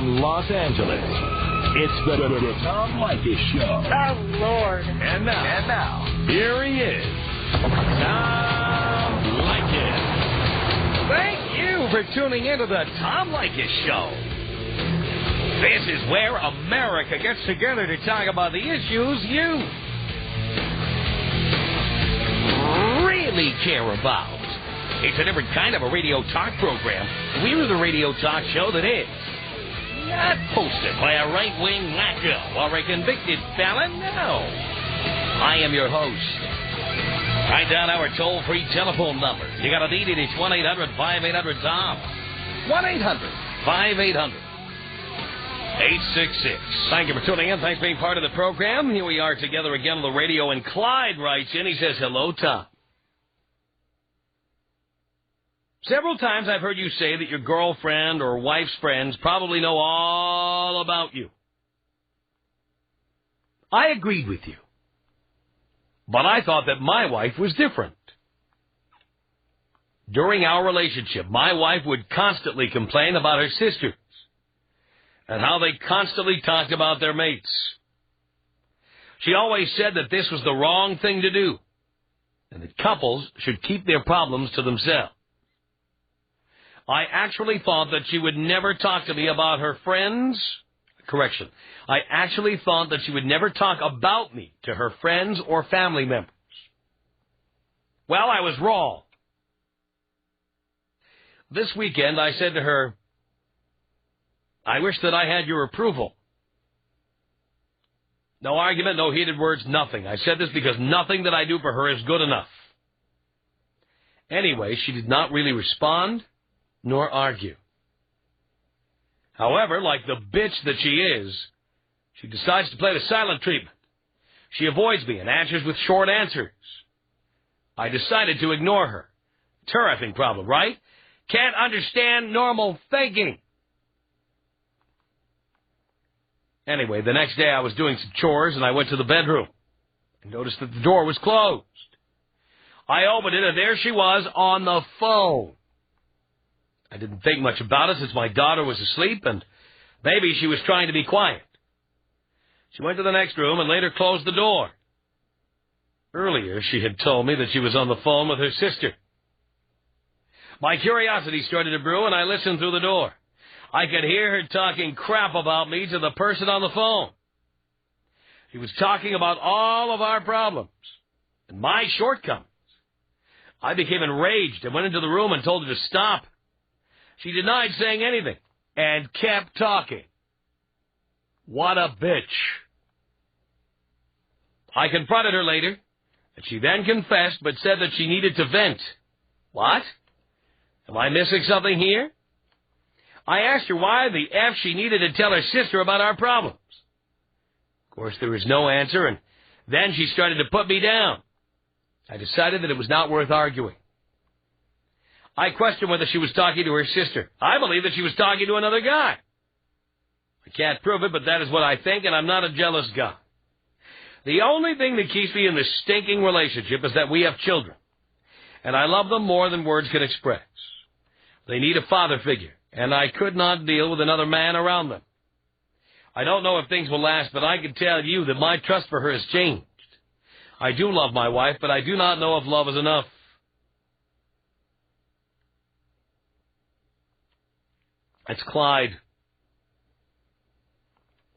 from Los Angeles, it's the Tom Leykis Show. Oh, Lord. And now, here he is, Tom Leykis. Thank you for tuning into the Tom Leykis Show. This is where America gets together to talk about the issues you really care about. It's a different kind of a radio talk program. We're the radio talk show that is not hosted by a right-wing wacko or a convicted felon. No. I am your host. Write down our toll-free telephone number. You gotta need it. It's 1-800-5800-TOM. 1-800-5800-866. Thank you for tuning in. Thanks for being part of the program. Here we are together again on the radio, and Clyde writes in. He says, hello, Tom. Several times I've heard you say that your girlfriend or wife's friends probably know all about you. I agreed with you. But I thought that my wife was different. During our relationship, my wife would constantly complain about her sisters and how they constantly talked about their mates. She always said that this was the wrong thing to do and that couples should keep their problems to themselves. I actually thought that she would never talk to me about her friends. Correction. I actually thought that she would never talk about me to her friends or family members. Well, I was wrong. This weekend, I said to her, I wish that I had your approval. No argument, no heated words, nothing. I said this because nothing that I do for her is good enough. Anyway, she did not really respond nor argue. However, like the bitch that she is, she decides to play the silent treatment. She avoids me and answers with short answers. I decided to ignore her. It's her effing problem, right? Can't understand normal thinking. Anyway, the next day I was doing some chores and I went to the bedroom and noticed that the door was closed. I opened it and there she was on the phone. I didn't think much about it since my daughter was asleep, and maybe she was trying to be quiet. She went to the next room and later closed the door. Earlier, she had told me that she was on the phone with her sister. My curiosity started to brew, and I listened through the door. I could hear her talking crap about me to the person on the phone. She was talking about all of our problems and my shortcomings. I became enraged and went into the room and told her to stop. She denied saying anything and kept talking. What a bitch. I confronted her later, and she then confessed but said that she needed to vent. What? Am I missing something here? I asked her why the F she needed to tell her sister about our problems. Of course, there was no answer, and then she started to put me down. I decided that it was not worth arguing. I questioned whether she was talking to her sister. I believe that she was talking to another guy. I can't prove it, but that is what I think, and I'm not a jealous guy. The only thing that keeps me in this stinking relationship is that we have children, and I love them more than words can express. They need a father figure, and I could not deal with another man around them. I don't know if things will last, but I can tell you that my trust for her has changed. I do love my wife, but I do not know if love is enough. That's Clyde.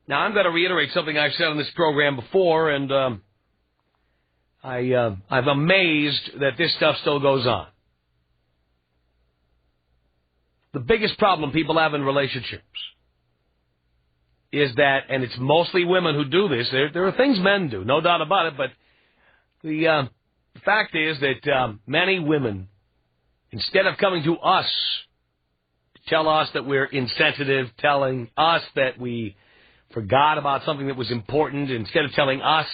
Now, I'm going to reiterate something I've said on this program before, and I'm amazed that this stuff still goes on. The biggest problem people have in relationships is that, and it's mostly women who do this, there are things men do, no doubt about it, but the fact is that many women, instead of coming to us, tell us that we're insensitive, telling us that we forgot about something that was important, instead of telling us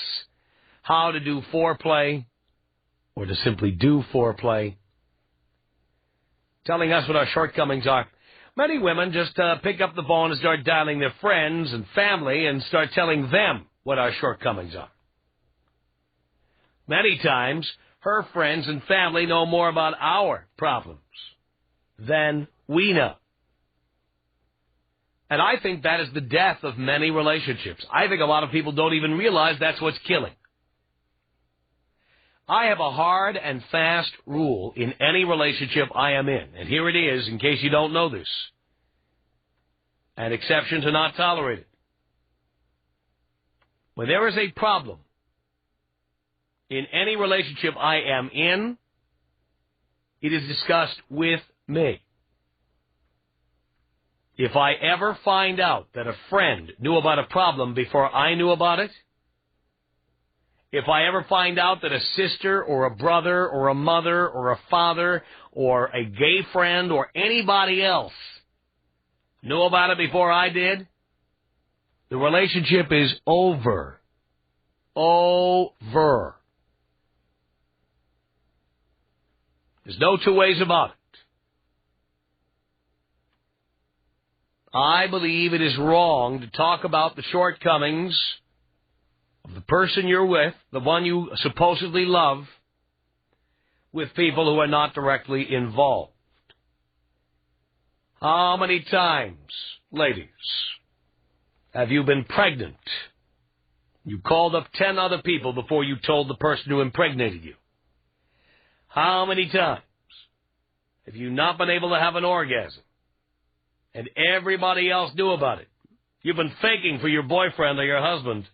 how to do foreplay, or to simply do foreplay, telling us what our shortcomings are. Many women just pick up the phone and start dialing their friends and family and start telling them what our shortcomings are. Many times, her friends and family know more about our problems than we know. And I think that is the death of many relationships. I think a lot of people don't even realize that's what's killing. I have a hard and fast rule in any relationship I am in. And here it is, in case you don't know this. And exceptions are not tolerated. When there is a problem in any relationship I am in, it is discussed with me. If I ever find out that a friend knew about a problem before I knew about it, if I ever find out that a sister or a brother or a mother or a father or a gay friend or anybody else knew about it before I did, the relationship is over. Over. There's no two ways about it. I believe it is wrong to talk about the shortcomings of the person you're with, the one you supposedly love, with people who are not directly involved. How many times, ladies, have you been pregnant? You called up 10 other people before you told the person who impregnated you. How many times have you not been able to have an orgasm? And everybody else knew about it. You've been faking for your boyfriend or your husband,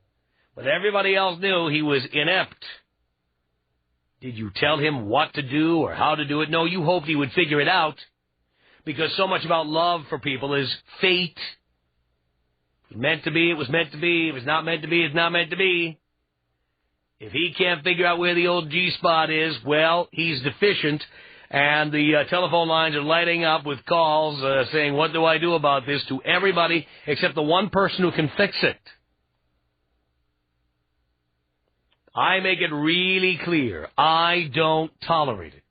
but everybody else knew he was inept. Did you tell him what to do or how to do it? No, you hoped he would figure it out, because so much about love for people is fate. It was meant to be, it was meant to be. It was not meant to be, it's not meant to be. If he can't figure out where the old G-spot is, well, he's deficient. And the telephone lines are lighting up with calls saying, what do I do about this, to everybody except the one person who can fix it. I make it really clear. I don't tolerate it.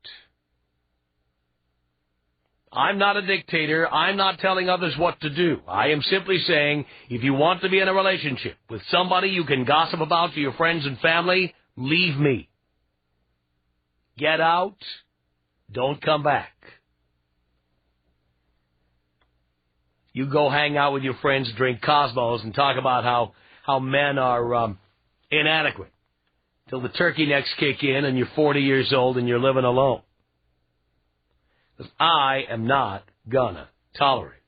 I'm not a dictator. I'm not telling others what to do. I am simply saying, if you want to be in a relationship with somebody you can gossip about to your friends and family, leave me. Get out. Don't come back. You go hang out with your friends, drink Cosmos, and talk about how men are inadequate till the turkey necks kick in and you're 40 years old and you're living alone. Because I am not gonna tolerate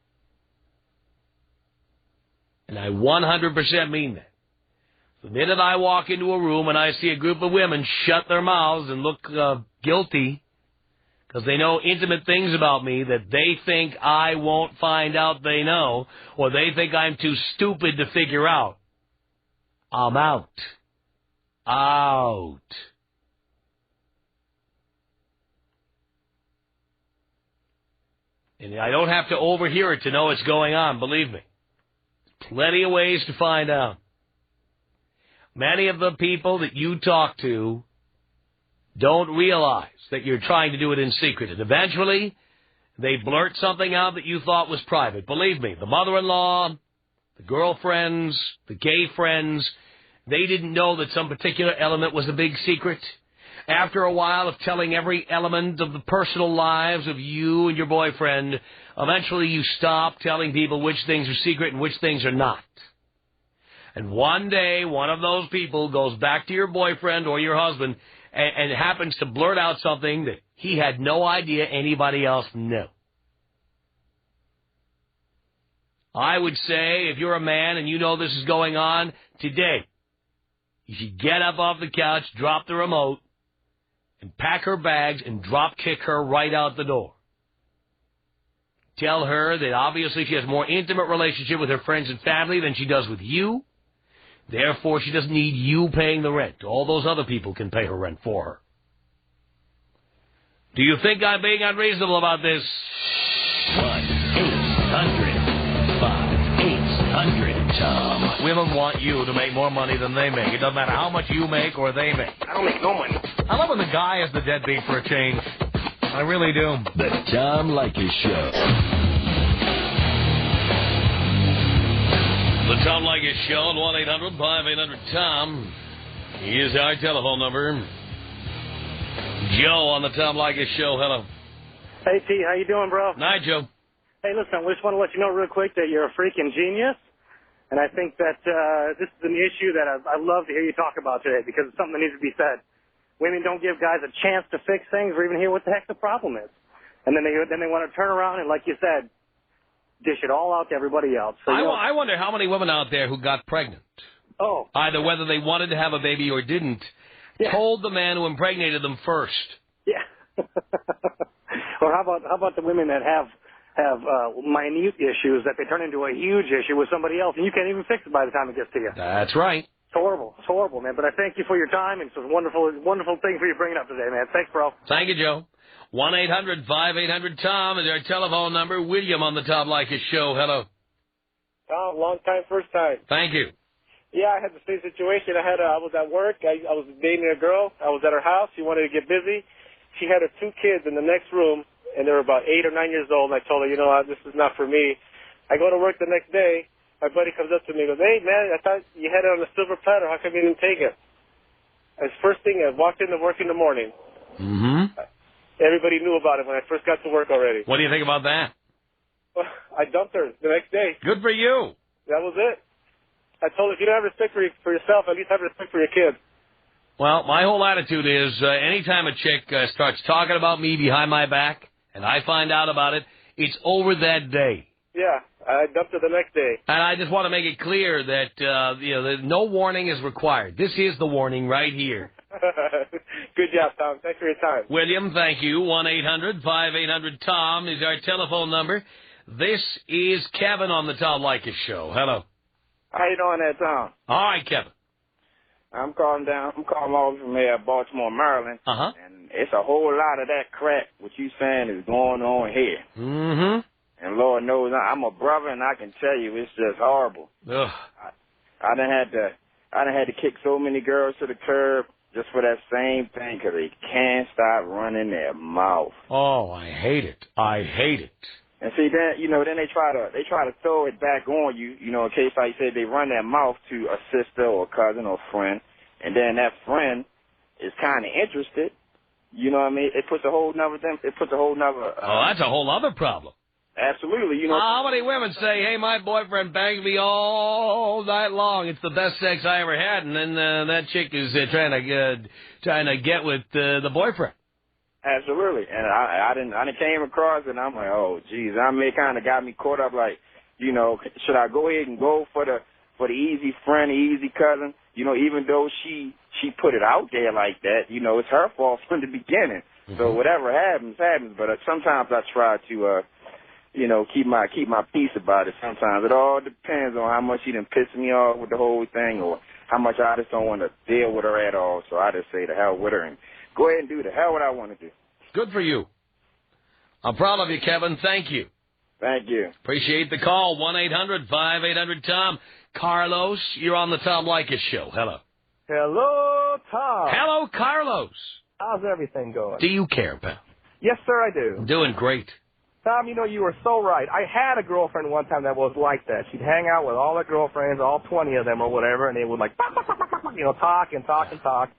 it. And I 100% mean that. The minute I walk into a room and I see a group of women shut their mouths and look guilty, because they know intimate things about me that they think I won't find out they know, or they think I'm too stupid to figure out, I'm out. Out. And I don't have to overhear it to know what's going on, believe me. Plenty of ways to find out. Many of the people that you talk to don't realize that you're trying to do it in secret. And eventually, they blurt something out that you thought was private. Believe me, the mother-in-law, the girlfriends, the gay friends, they didn't know that some particular element was a big secret. After a while of telling every element of the personal lives of you and your boyfriend, eventually you stop telling people which things are secret and which things are not. And one day, one of those people goes back to your boyfriend or your husband and happens to blurt out something that he had no idea anybody else knew. I would say, if you're a man and you know this is going on, today, you should get up off the couch, drop the remote, and pack her bags and drop kick her right out the door. Tell her that obviously she has a more intimate relationship with her friends and family than she does with you. Therefore, she doesn't need you paying the rent. All those other people can pay her rent for her. Do you think I'm being unreasonable about this? 1-800-5800-TOM. Women want you to make more money than they make. It doesn't matter how much you make or they make. I don't make no money. I love when the guy is the deadbeat for a change. I really do. The Tom Leykis Show. The Tom Leykis Show at 1-800-5800-TOM is our telephone number. Joe on the Tom Leykis Show. Hello. Hey, T, how you doing, bro? Night, Joe. Hey, listen, I just want to let you know real quick that you're a freaking genius. And I think that this is an issue that I love to hear you talk about today because it's something that needs to be said. Women don't give guys a chance to fix things or even hear what the heck the problem is. And then they want to turn around and, like you said, dish it all out to everybody else. So, I wonder how many women out there who got pregnant, either whether they wanted to have a baby or didn't, told the man who impregnated them first. Yeah. Or how about the women that have minute issues that they turn into a huge issue with somebody else, and you can't even fix it by the time it gets to you. That's right. It's horrible. It's horrible, man. But I thank you for your time, and it's a wonderful thing for you bringing up today, man. Thanks, bro. Thank you, Joe. 1-800-5800-TOM is our telephone number. William on the Tom Leykis show. Hello. Tom, long time, first time. Thank you. Yeah, I had the same situation. I was at work. I was dating a girl. I was at her house. She wanted to get busy. She had her 2 kids in the next room, and they were about 8 or 9 years old. And I told her, you know, this is not for me. I go to work the next day. My buddy comes up to me and goes, hey, man, I thought you had it on a silver platter. How come you didn't take it? As first thing, I walked into work in the morning. Mm-hmm. Everybody knew about it when I first got to work already. What do you think about that? Well, I dumped her the next day. Good for you. That was it. I told her, if you don't have respect for yourself, at least have respect for your kids. Well, my whole attitude is anytime a chick starts talking about me behind my back and I find out about it, it's over that day. Yeah, I dumped her the next day. And I just want to make it clear that that no warning is required. This is the warning right here. Good job, Tom. Thanks for your time. William, thank you. 1-800-5800-TOM is our telephone number. This is Kevin on the Tom Leykis show. Hello. How you doing there, Tom? All right, Kevin. I'm calling all from here, Baltimore, Maryland. Uh-huh. And it's a whole lot of that crap, what you saying is going on here. Mm-hmm. And Lord knows, I'm a brother, and I can tell you, it's just horrible. Ugh. I done had to kick so many girls to the curb just for that same thing, because they can't stop running their mouth. Oh, I hate it. I hate it. And see, then then they try to throw it back on you, in case, like you said, they run their mouth to a sister or a cousin or friend, and then that friend is kind of interested. You know what I mean? It puts a whole nother thing. It puts a whole nother. That's a whole other problem. Absolutely, How many women say, "Hey, my boyfriend bangs me all night long. It's the best sex I ever had," and then that chick is trying to get with the boyfriend. Absolutely, and I didn't came across it, and I'm like, oh, geez, it kind of got me caught up. Like, should I go ahead and go for the easy friend, the easy cousin? Even though she put it out there like that, it's her fault from the beginning. Mm-hmm. So whatever happens. But sometimes I try to, keep my peace about it. Sometimes it all depends on how much she done pissed me off with the whole thing, or how much I just don't want to deal with her at all. So I just say the hell with her and go ahead and do the hell what I want to do. Good for you. I'm proud of you, Kevin. Thank you. Thank you. Appreciate the call. 1-800-5800-TOM. Carlos, you're on the Tom Leykis show. Hello. Hello, Tom. Hello, Carlos. How's everything going? Do you care, pal? Yes, sir, I do. Doing great. Tom, you were so right. I had a girlfriend one time that was like that. She'd hang out with all her girlfriends, all 20 of them or whatever, and they would talk and talk and talk.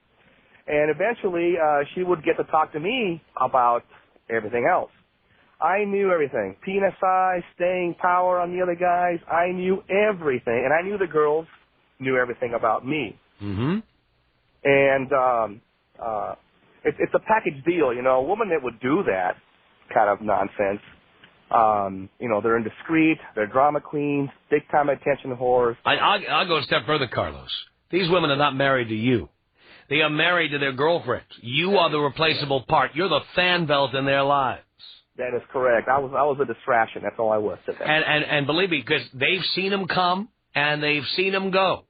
And eventually, she would get to talk to me about everything else. I knew everything. Penis size, staying power on the other guys. I knew everything. And I knew the girls knew everything about me. Mm-hmm. And it's a package deal. A woman that would do that kind of nonsense, they're indiscreet, they're drama queens, big-time attention whores. I'll go a step further, Carlos. These women are not married to you. They are married to their girlfriends. You are the replaceable part. You're the fan belt in their lives. That is correct. I was a distraction. That's all I was to them. And believe me, because they've seen them come and they've seen them go.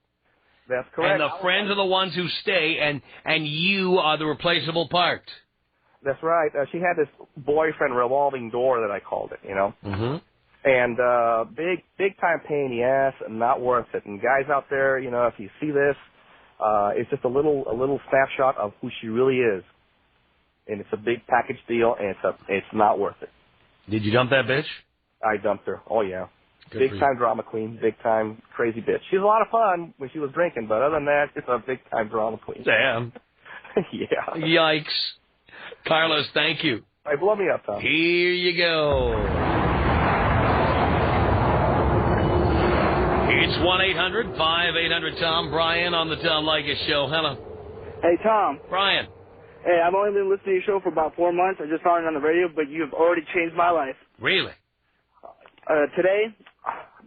That's correct. And the friends are the ones who stay, and you are the replaceable part. That's right. She had this boyfriend revolving door that I called it, Mm-hmm. And big time pain in the ass, and not worth it. And guys out there, if you see this, it's just a little snapshot of who she really is. And it's a big package deal, and it's not worth it. Did you dump that bitch? I dumped her. Oh, yeah. Good big time drama queen, big time crazy bitch. She was a lot of fun when she was drinking, but other than that, it's a big time drama queen. Damn. Yeah. Yikes. Carlos, thank you. All right, blow me up, Tom. Here you go. It's 1-800-5800-TOM. Brian on the Tom Leykis Show. Hello. Hey, Tom. Brian. Hey, I've only been listening to your show for about 4 months. I just found it on the radio, but you have already changed my life. Really? Today,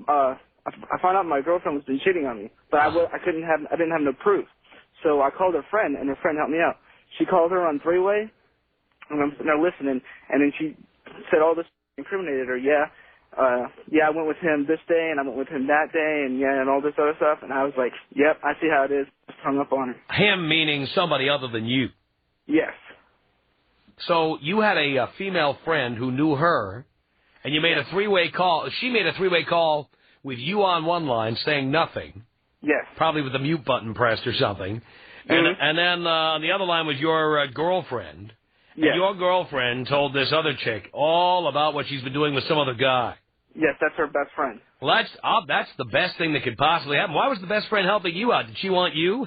I found out my girlfriend was been cheating on me, but I didn't have no proof. So I called her friend, and her friend helped me out. She called her on three-way, and I'm sitting there listening, and then she said all this incriminated her. Yeah, I went with him this day, and I went with him that day, and all this other stuff. And I was like, yep, I see how it is. Just hung up on her. Him meaning somebody other than you. Yes. So you had a female friend who knew her, and you made a three-way call. She made a three-way call with you on one line saying nothing. Yes. Probably with the mute button pressed or something. And then on the other line was your girlfriend. And yes. your girlfriend told this other chick all about what she's been doing with some other guy. Yes, that's her best friend. Well, that's the best thing that could possibly happen. Why was the best friend helping you out? Did she want you?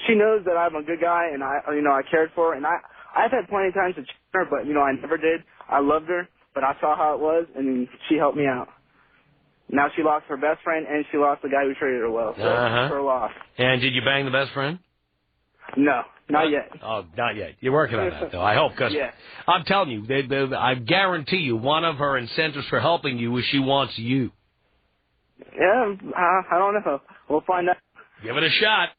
she knows that I'm a good guy, and I cared for her, and I've had plenty of times to cheat her, but I never did. I loved her, but I saw how it was, and she helped me out. Now she lost her best friend, and she lost the guy who treated her well. So it's her loss. And did you bang the best friend? No, not yet. Oh, not yet. You're working on that, though. I hope, because I'm telling you, I guarantee you, one of her incentives for helping you is she wants you. Yeah, I don't know. We'll find out. Give it a shot.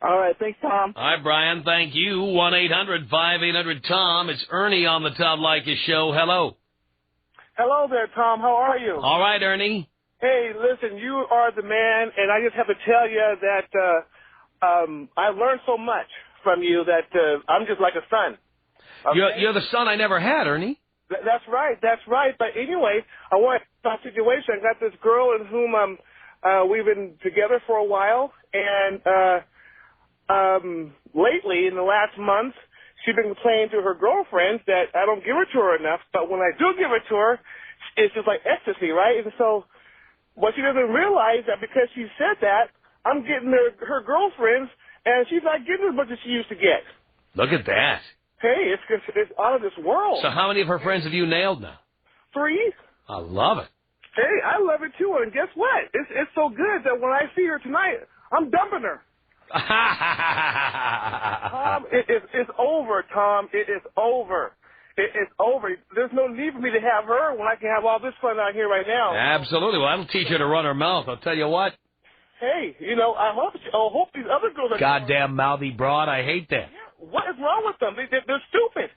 All right, thanks, Tom. All right, Brian, thank you. 1-800-5800-TOM. It's Ernie on the Tom Leykis Show. Hello. Hello there, Tom. How are you? All right, Ernie. Hey, listen, you are the man, and I just have to tell you that I learned so much from you that I'm just like a son. Okay? You're the son I never had, Ernie. That's right. But anyway, I want to talk situation. I got this girl in whom we've been together for a while, and lately, in the last month, she's been complaining to her girlfriends that I don't give it to her enough, but when I do give it to her, it's just like ecstasy, right? And so what she doesn't realize that because she said that, I'm getting her girlfriends, and she's not getting as much as she used to get. Look at that. Hey, it's out of this world. So how many of her friends have you nailed now? 3. I love it. Hey, I love it too, and guess what? It's so good that when I see her tonight, I'm dumping her. Tom, it's over, Tom. It is over. It's over. There's no need for me to have her when I can have all this fun out here right now. Absolutely. Well, that'll teach her to run her mouth. I'll tell you what. Hey, I hope these other girls are... Goddamn mouthy broad. I hate that. Yeah, what is wrong with them? They're stupid.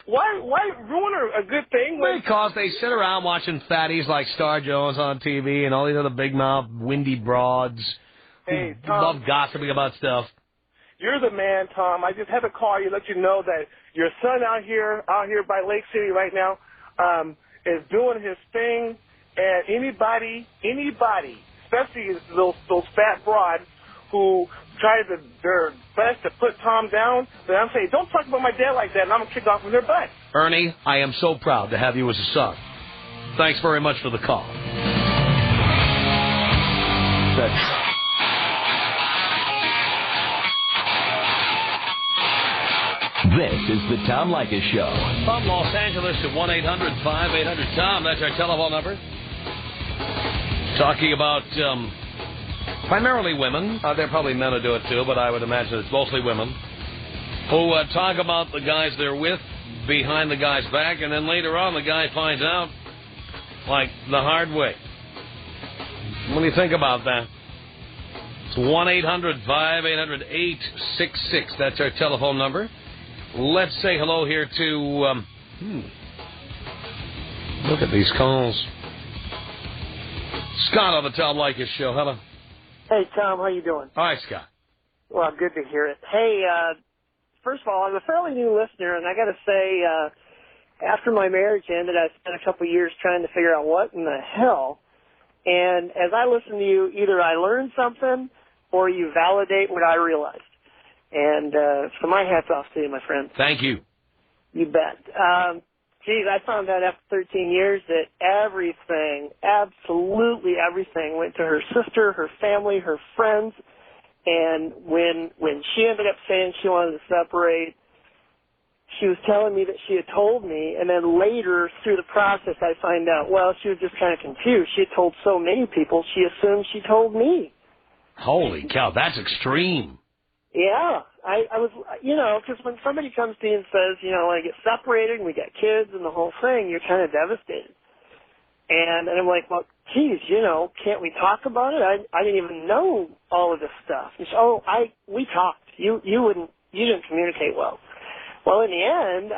Why ruin a good thing? Because they sit around watching fatties like Star Jones on TV and all these other big mouth, windy broads who love gossiping about stuff. You're the man, Tom. I just had to call you, let you know that your son out here by Lake City right now, is doing his thing, and anybody, especially those fat broads who try their best to put Tom down, then I'm saying, don't talk about my dad like that, and I'm going to kick off with their butt. Ernie, I am so proud to have you as a son. Thanks very much for the call. This is the Tom Leykis Show. From Los Angeles to 1-800-5800-TOM. That's our telephone number. Talking about primarily women. There are probably men who do it too, but I would imagine it's mostly women who talk about the guys they're with behind the guy's back, and then later on the guy finds out, like, the hard way. What do you think about that? It's 1-800-5800-866. That's our telephone number. Let's say hello here to, look at these calls. Scott on the Tom Leykis Show. Hello. Hey, Tom. How you doing? All right, Scott. Well, good to hear it. Hey, first of all, I'm a fairly new listener, and I got to say, after my marriage ended, I spent a couple of years trying to figure out what in the hell. And as I listen to you, either I learn something or you validate what I realized. And so my hat's off to you, my friend. Thank you. You bet. Geez, I found out after 13 years that everything, absolutely everything, went to her sister, her family, her friends. And when she ended up saying she wanted to separate, she was telling me that she had told me, and then later through the process I find out, well, she was just kind of confused. She had told so many people, she assumed she told me. Holy cow, that's extreme. Yeah, I was, you know, because when somebody comes to you and says, you know, I get separated and we got kids and the whole thing, you're kind of devastated. And I'm like, well, geez, you know, can't we talk about it? I didn't even know all of this stuff. And so, we talked. You didn't communicate well. Well, in the end,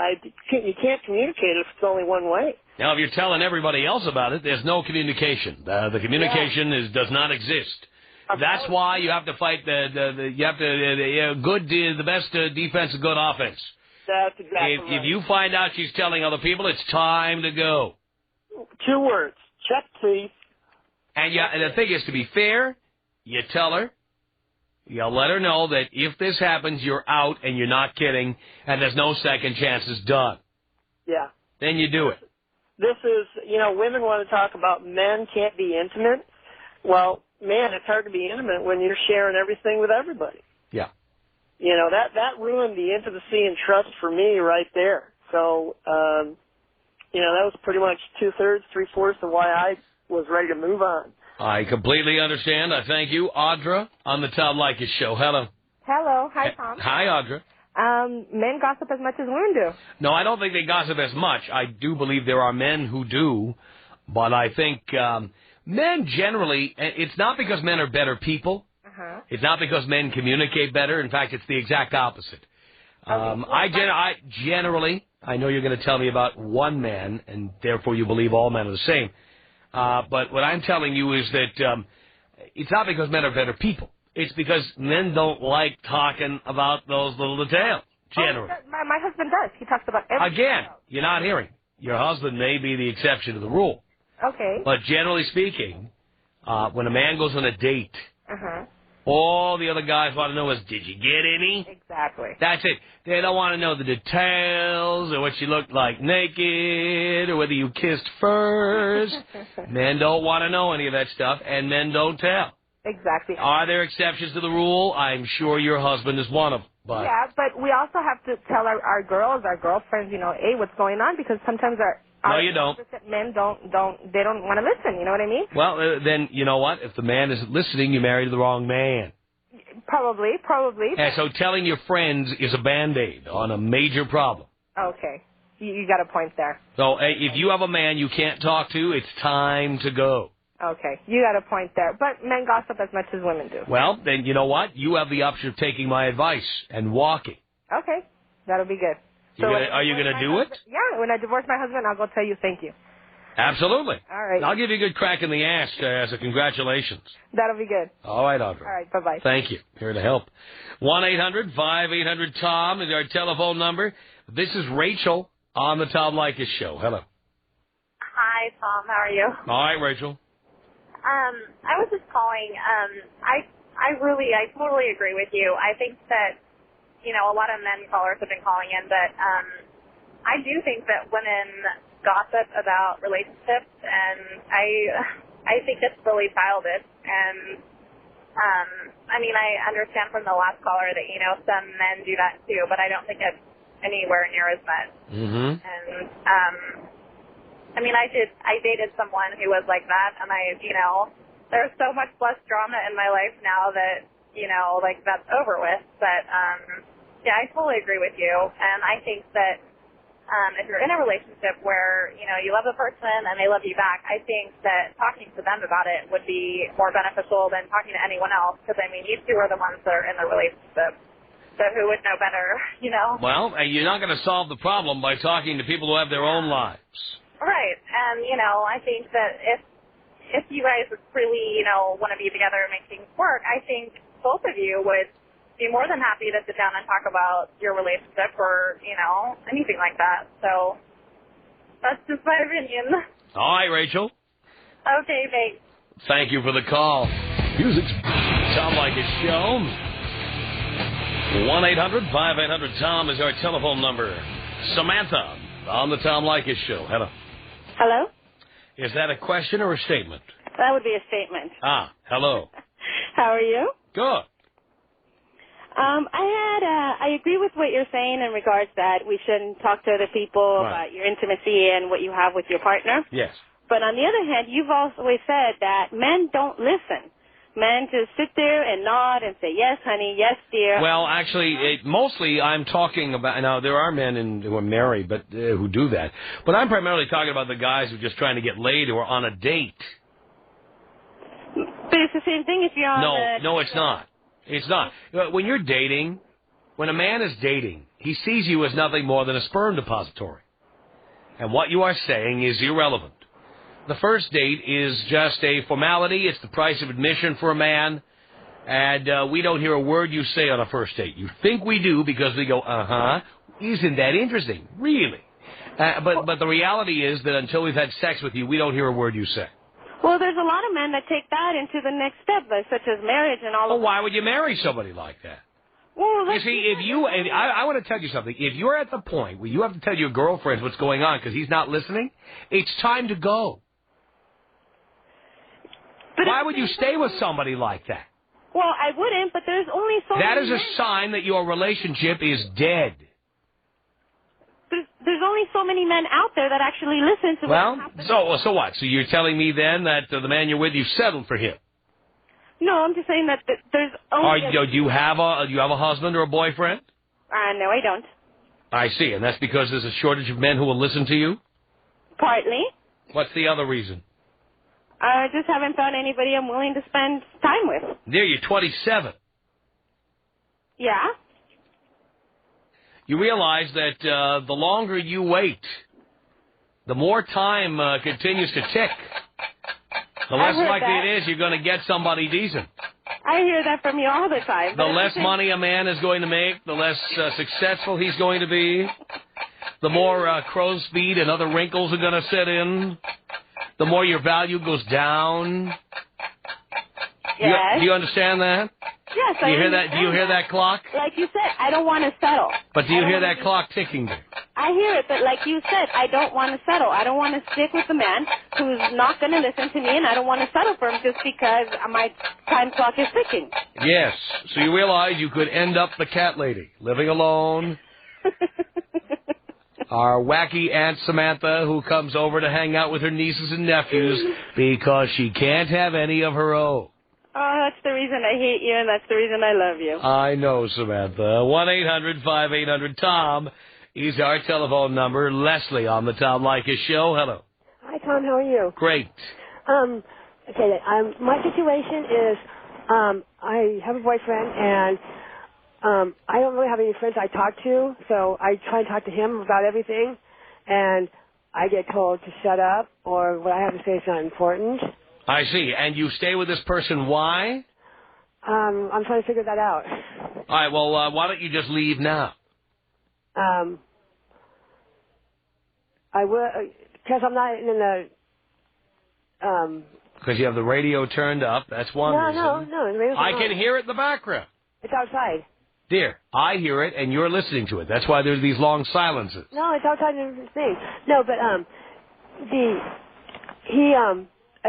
you can't communicate if it's only one way. Now, if you're telling everybody else about it, there's no communication. The communication does not exist. That's why you have to fight the best defense, a good offense. That's exactly right. If you find out she's telling other people, it's time to go. 2 words. Check, please. And the thing is, to be fair, you tell her. You let her know that if this happens, you're out and you're not kidding, and there's no second chance. It's done. Yeah. Then you do it. This is, you know, women want to talk about men can't be intimate. Well, man, it's hard to be intimate when you're sharing everything with everybody. Yeah. You know, that ruined the intimacy and trust for me right there. So, you know, that was pretty much 2/3, 3/4 of why I was ready to move on. I completely understand. I thank you. Audra on the Tom Leykis Show. Hello. Hello. Hi, Tom. Hi, Audra. Men gossip as much as women do. No, I don't think they gossip as much. I do believe there are men who do, but I think men generally, it's not because men are better people. Uh-huh. It's not because men communicate better. In fact, it's the exact opposite. I generally, I know you're going to tell me about one man, and therefore you believe all men are the same. But what I'm telling you is that it's not because men are better people. It's because men don't like talking about those little details, generally. Oh, my husband does. He talks about everything. Again, you're not hearing. Your husband may be the exception to the rule. Okay. But generally speaking, when a man goes on a date, Uh-huh. all the other guys want to know is, did you get any? Exactly. That's it. They don't want to know the details or what she looked like naked or whether you kissed first. Men don't want to know any of that stuff, and men don't tell. Exactly. Are there exceptions to the rule? I'm sure your husband is one of them. But yeah, but we also have to tell our girls, our girlfriends, you know, hey, what's going on? Because sometimes no, you don't. Men don't want to listen. You know what I mean? Well, then you know what? If the man isn't listening, you married the wrong man. Probably. And so telling your friends is a Band-Aid on a major problem. Okay, you got a point there. So if you have a man you can't talk to, it's time to go. Okay, you got a point there. But men gossip as much as women do. Well, then you know what? You have the option of taking my advice and walking. Okay, that'll be good. Are you going to do it? Yeah, when I divorce my husband, I'll go tell you thank you. Absolutely. All right. I'll give you a good crack in the ass as a congratulations. That'll be good. All right, Audra. All right, bye-bye. Thank you. Here to help. 1-800-5800-TOM is our telephone number. This is Rachel on the Tom Leykis Show. Hello. Hi, Tom. How are you? All right, Rachel. I was just calling. I totally agree with you. I think that, you know, a lot of men callers have been calling in, but I do think that women gossip about relationships, and I think it's really childish. And I mean, I understand from the last caller that, you know, some men do that too, but I don't think it's anywhere near as much. Mm-hmm. And I mean, I dated someone who was like that, and there's so much less drama in my life now that, you know, like, that's over with. But, yeah, I totally agree with you. And I think that if you're in a relationship where, you know, you love the person and they love you back, I think that talking to them about it would be more beneficial than talking to anyone else. Because, I mean, you two are the ones that are in the relationship. So who would know better, you know? Well, you're not going to solve the problem by talking to people who have their own lives. Right, and, you know, I think that if you guys really, you know, want to be together and make things work, I think both of you would be more than happy to sit down and talk about your relationship or, you know, anything like that. So that's just my opinion. All right, Rachel. Okay, thanks. Thank you for the call. Music's Tom Leykis Show. 1-800-5800-TOM is our telephone number. Samantha on the Tom Leykis Show. Hello. Hello? Is that a question or a statement? That would be a statement. Hello. How are you? Good. I agree with what you're saying in regards that we shouldn't talk to other people about your intimacy and what you have with your partner. Yes. But on the other hand, you've always said that men don't listen. Men just sit there and nod and say, yes, honey, yes, dear. Well, actually, mostly I'm talking about, now there are men who are married but who do that, but I'm primarily talking about the guys who are just trying to get laid or on a date. But it's the same thing if you're on No, it's not. It's not. When you're dating, when a man is dating, he sees you as nothing more than a sperm depository. And what you are saying is irrelevant. The first date is just a formality. It's the price of admission for a man. And we don't hear a word you say on a first date. You think we do because we go, uh-huh. Isn't that interesting? Really? But the reality is that until we've had sex with you, we don't hear a word you say. Well, there's a lot of men that take that into the next step, such as marriage and all of that. Well, why would you marry somebody like that? Well, you see, I want to tell you something. If you're at the point where you have to tell your girlfriend what's going on because he's not listening, it's time to go. But why would you stay with somebody like that? Well, I wouldn't, but there's only so many That is a men. sign that your relationship is dead. There's only so many men out there that actually listen to what happens. So what? So you're telling me then that the man you're with, you've settled for him? No, I'm just saying that there's only... Do you have a husband or a boyfriend? No, I don't. I see, and that's because there's a shortage of men who will listen to you? Partly. What's the other reason? I just haven't found anybody I'm willing to spend time with. Dear, you're 27. Yeah? You realize that the longer you wait, the more time continues to tick. The less likely it is you're going to get somebody decent. I hear that from you all the time. The less money a man is going to make, the less successful he's going to be, the more crow's feet and other wrinkles are going to set in, the more your value goes down. Yes. Do you understand that? Yes, Do you hear that? Do you hear that clock? Like you said, I don't want to settle. But do you hear that clock ticking there? I hear it, but like you said, I don't want to settle. I don't want to stick with a man who's not going to listen to me, and I don't want to settle for him just because my time clock is ticking. Yes. So you realize you could end up the cat lady, living alone. Our wacky Aunt Samantha who comes over to hang out with her nieces and nephews because she can't have any of her own. Oh, that's the reason I hate you, and that's the reason I love you. I know, Samantha. 1-800-5800-TOM is our telephone number. Leslie on the Tom Leykis Show. Hello. Hi, Tom. How are you? Great. Okay, my situation is I have a boyfriend, and I don't really have any friends I talk to, so I try to talk to him about everything, and I get told to shut up or what I have to say is not important. I see. And you stay with this person, why? I'm trying to figure that out. All right, well, why don't you just leave now? I will, because I'm not in the, Because you have the radio turned up, that's one reason. No, the radio's I not can on. hear it in the background. It's outside. Dear, I hear it, and you're listening to it. That's why there's these long silences. No, it's outside the thing. No, but,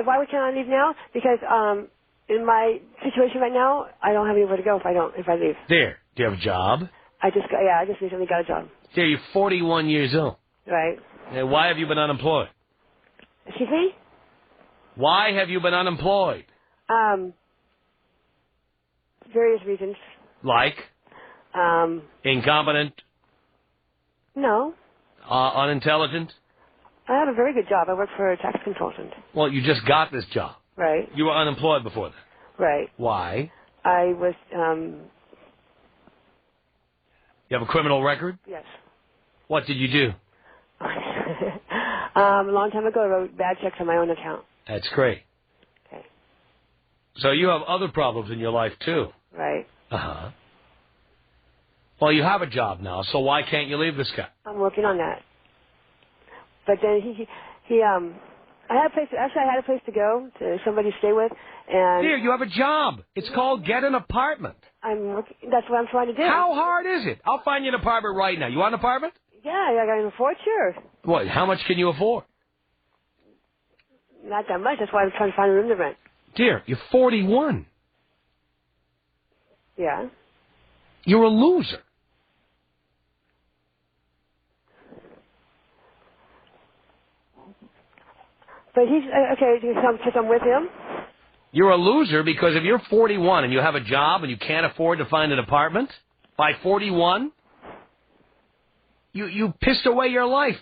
why can't I leave now? Because, in my situation right now, I don't have anywhere to go if I leave. Dear, do you have a job? I just recently got a job. Dear, you're 41 years old. Right. And why have you been unemployed? Excuse me? Why have you been unemployed? Various reasons. Like? Incompetent? No. Unintelligent? I have a very good job. I work for a tax consultant. Well, you just got this job. Right. You were unemployed before that. Right. Why? I was, You have a criminal record? Yes. What did you do? A long time ago, I wrote bad checks on my own account. That's great. Okay. So you have other problems in your life, too. Right. Uh-huh. Well, you have a job now, so why can't you leave this guy? I'm working on that. But then I had a place to go, to somebody to stay with, and... Dear, you have a job. It's called get an apartment. That's what I'm trying to do. How hard is it? I'll find you an apartment right now. You want an apartment? Yeah, I can afford, sure. What? How much can you afford? Not that much. That's why I'm trying to find a room to rent. Dear, you're 41. Yeah. You're a loser. But he's, okay, because I'm with him? You're a loser because if you're 41 and you have a job and you can't afford to find an apartment, by 41, you pissed away your life.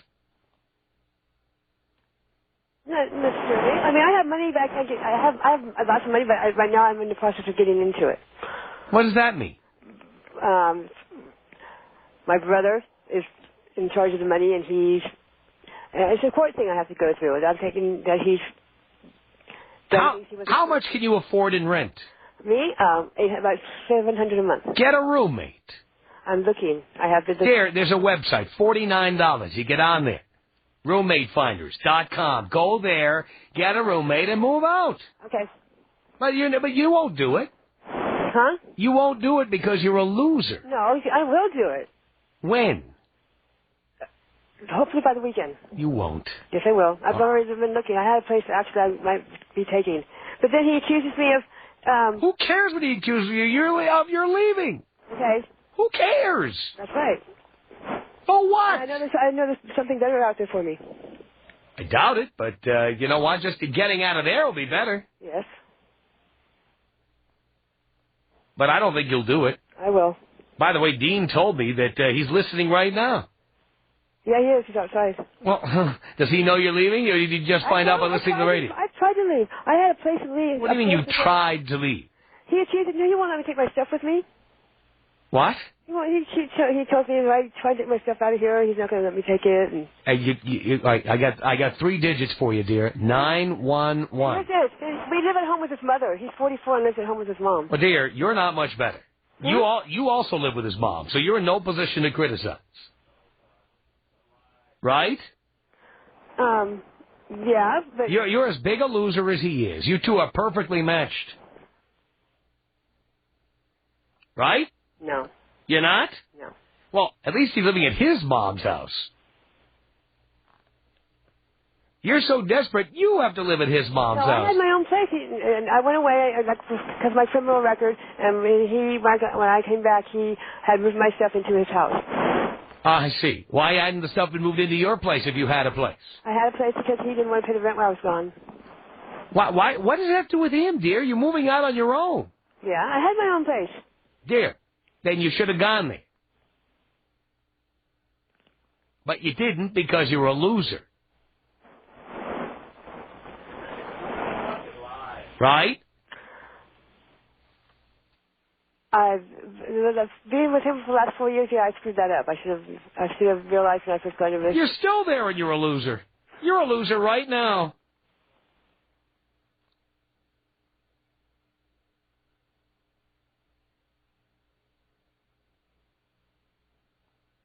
Not necessarily. I mean, I have money, but I have lots of money, but right now I'm in the process of getting into it. What does that mean? My brother is in charge of the money, and it's a court thing I have to go through. I'm taking that he's. How much can you afford in rent? Me, about $700 a month. Get a roommate. I'm looking. I have the. There's a website, $49. You get on there. RoommateFinders.com. Go there, get a roommate, and move out. Okay. But you won't do it. Huh? You won't do it because you're a loser. No, I will do it. When? Hopefully by the weekend. You won't. Yes, I will. I've already been looking. I had a place actually I might be taking. But then he accuses me of... Who cares what he accuses you? You're leaving. Okay. Who cares? That's right. For what? I know there's something better out there for me. I doubt it, but you know what? Just getting out of there will be better. Yes. But I don't think you'll do it. I will. By the way, Dean told me that he's listening right now. Yeah, he is. He's outside. Well, does he know you're leaving, or did you just find out by listening to the radio? I tried to leave. I had a place to leave. What do you mean you tried to leave? He accused me. He won't let me take my stuff with me. What? He told me if I tried to take my stuff out of here, he's not going to let me take it. And... Hey, I got 3 digits for you, dear. 911. Where's this? We live at home with his mother. He's 44 and lives at home with his mom. Well, dear, you're not much better. Hmm? You also live with his mom, so you're in no position to criticize. Right? Yeah, but... You're as big a loser as he is. You two are perfectly matched. Right? No. You're not? No. Well, at least he's living at his mom's house. You're so desperate, you have to live at his mom's house. I had my own place, and I went away because of my criminal record, and when I came back, he had moved my stuff into his house. I see. Why hadn't the stuff been moved into your place if you had a place? I had a place because he didn't want to pay the rent while I was gone. Why? What does it have to do with him, dear? You're moving out on your own. Yeah, I had my own place. Dear, then you should have gone there. But you didn't because you're a loser. Right? I've been with him for the last 4 years. Yeah, I screwed that up. I should have realized when I first got into this. You're still there and you're a loser. You're a loser right now.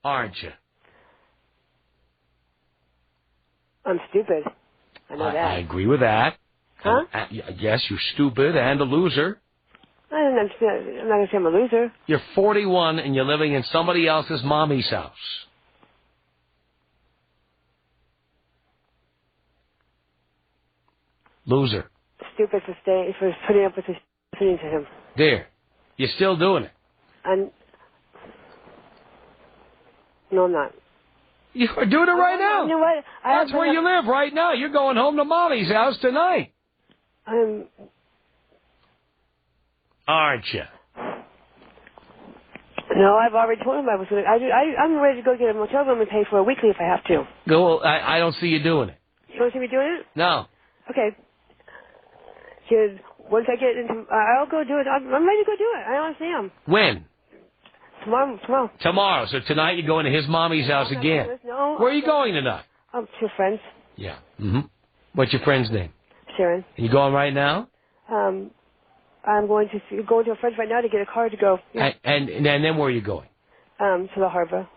Aren't you? I'm stupid. I know that. I agree with that. Huh? Yes, you're stupid and a loser. I'm not going to say I'm a loser. You're 41 and you're living in somebody else's mommy's house. Loser. Stupid for putting up with this, listening to him. Dear, you're still doing it. No, I'm not. You're doing it right now. You know what? That's where you live right now. You're going home to Mommy's house tonight. Aren't you? No, I've already told him I was going to. I'm ready to go get a motel room and pay for a weekly if I have to. Well, I don't see you doing it. You don't see me doing it? No. Okay. Because once I get into, I'll go do it. I'm ready to go do it. I honestly am. When? Tomorrow. Tomorrow. So tonight you're going to his mommy's house again. No. Where are you going tonight? To friends. Yeah. Mm-hmm. What's your friend's name? Sharon. And you going right now? I'm going to a friend's right now to get a car to go. Yeah. And then where are you going? To the harbor.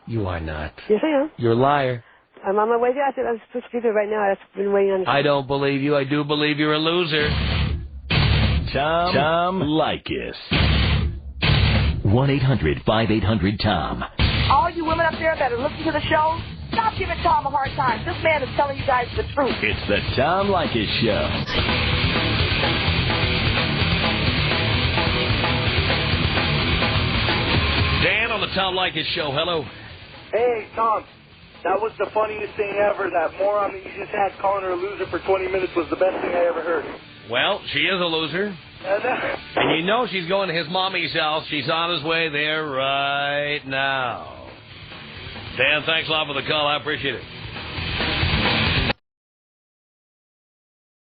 You are not. Yes, I am. You're a liar. I'm on my way there. I'm supposed to be there right now. I've been waiting on. I don't believe you. I do believe you're a loser. Tom Leykis. 1-800-5800-TOM. All you women up there that are listening to the show, stop giving Tom a hard time. This man is telling you guys the truth. It's the Tom Leykis Show. on the Tom Leykis show. Hello. Hey, Tom. That was the funniest thing ever. That moron that you just had calling her a loser for 20 minutes was the best thing I ever heard. Well, she is a loser. And you know she's going to his mommy's house. She's on his way there right now. Dan, thanks a lot for the call. I appreciate it.